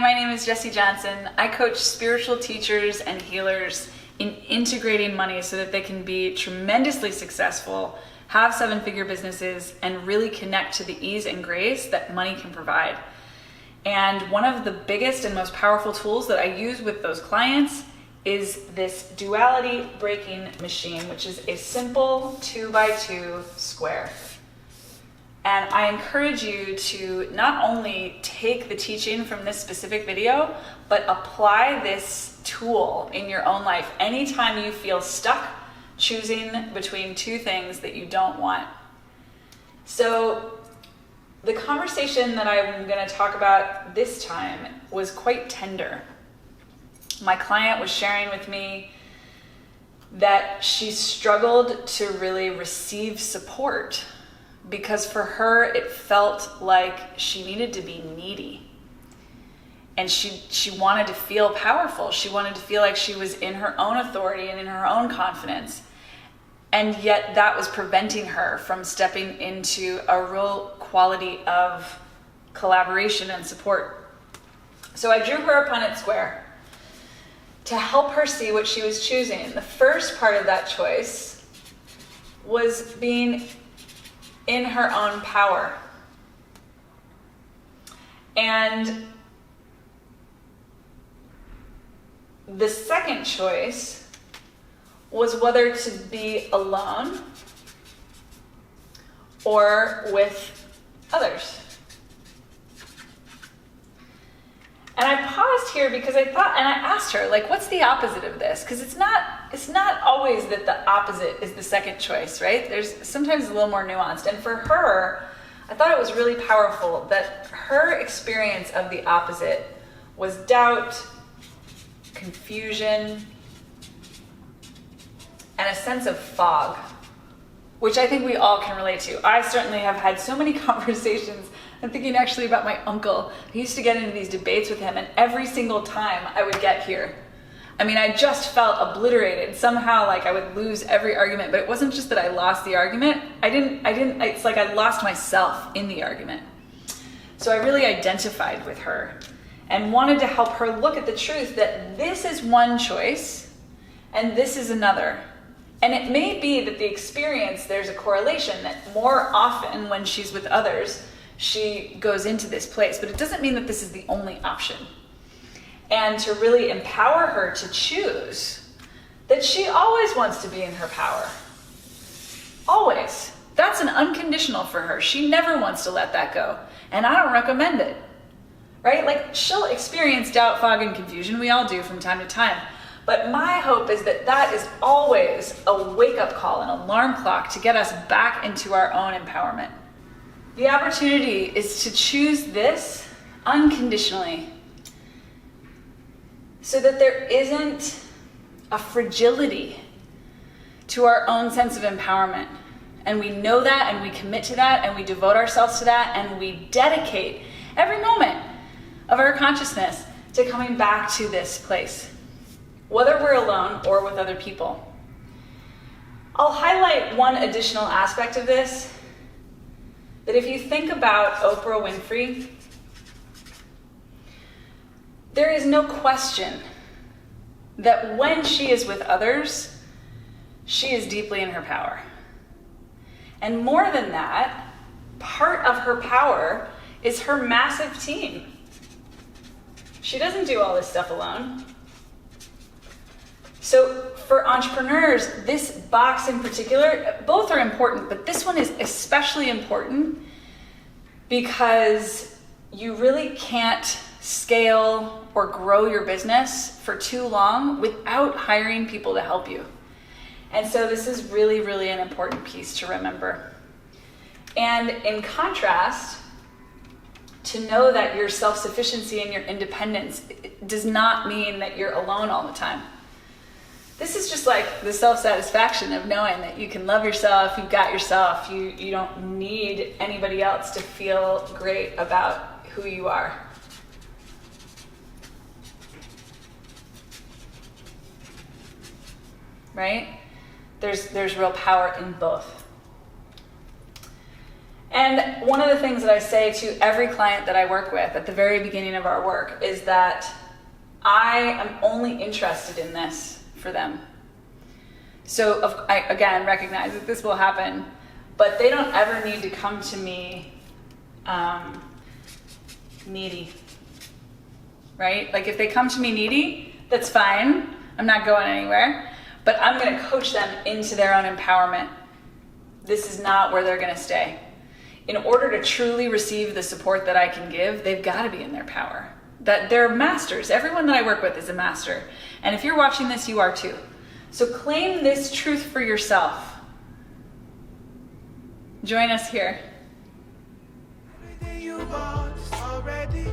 my name is Jessie Johnson. I coach spiritual teachers and healers in integrating money so that they can be tremendously successful, have seven-figure businesses, and really connect to the ease and grace that money can provide. And one of the biggest and most powerful tools that I use with those clients is this duality-breaking machine, which is a simple 2x2 square. And I encourage you to not only take the teaching from this specific video, but apply this tool in your own life anytime you feel stuck choosing between two things that you don't want. So the conversation that I'm going to talk about this time was quite tender. My client was sharing with me that she struggled to really receive support because for her it felt like she needed to be needy. And she wanted to feel powerful. She wanted to feel like she was in her own authority and in her own confidence. And yet that was preventing her from stepping into a real quality of collaboration and support. So I drew her a Punnett square to help her see what she was choosing. The first part of that choice was being in her own power. And the second choice was whether to be alone or with others. And I paused here because I thought, and I asked her, like, what's the opposite of this? Because it's not always that the opposite is the second choice, right? There's sometimes a little more nuanced. And for her, I thought it was really powerful that her experience of the opposite was doubt, confusion, and a sense of fog, which I think we all can relate to. I certainly have had so many conversations. I'm thinking actually about my uncle. I used to get into these debates with him, and every single time I would get here, I mean, I just felt obliterated. Somehow, like, I would lose every argument, but it wasn't just that I lost the argument. It's like I lost myself in the argument. So I really identified with her and wanted to help her look at the truth that this is one choice and this is another. And it may be that the experience, there's a correlation that more often when she's with others, she goes into this place, but it doesn't mean that this is the only option. And to really empower her to choose that she always wants to be in her power. Always. That's an unconditional for her. She never wants to let that go. And I don't recommend it. Right? Like, she'll experience doubt, fog, and confusion. We all do from time to time. But my hope is that that is always a wake-up call, an alarm clock to get us back into our own empowerment. The opportunity is to choose this unconditionally so that there isn't a fragility to our own sense of empowerment. And we know that, and we commit to that, and we devote ourselves to that, and we dedicate every moment of our consciousness to coming back to this place, whether we're alone or with other people. I'll highlight one additional aspect of this, that if you think about Oprah Winfrey, there is no question that when she is with others, she is deeply in her power. And more than that, part of her power is her massive team. She doesn't do all this stuff alone. So for entrepreneurs, this box in particular, both are important, but this one is especially important because you really can't scale or grow your business for too long without hiring people to help you. And so this is really, really an important piece to remember. And in contrast, to know that your self-sufficiency and your independence does not mean that you're alone all the time. This is just like the self-satisfaction of knowing that you can love yourself, you've got yourself, you don't need anybody else to feel great about who you are. Right? There's real power in both. And one of the things that I say to every client that I work with at the very beginning of our work is that I am only interested in this for them. So I, again, recognize that this will happen, but they don't ever need to come to me needy, right? Like if they come to me needy, that's fine. I'm not going anywhere, but I'm going to coach them into their own empowerment. This is not where they're going to stay. In order to truly receive the support that I can give, they've got to be in their power. That they're masters. Everyone that I work with is a master. And if you're watching this, you are too. So claim this truth for yourself. Join us here. Everything you want is already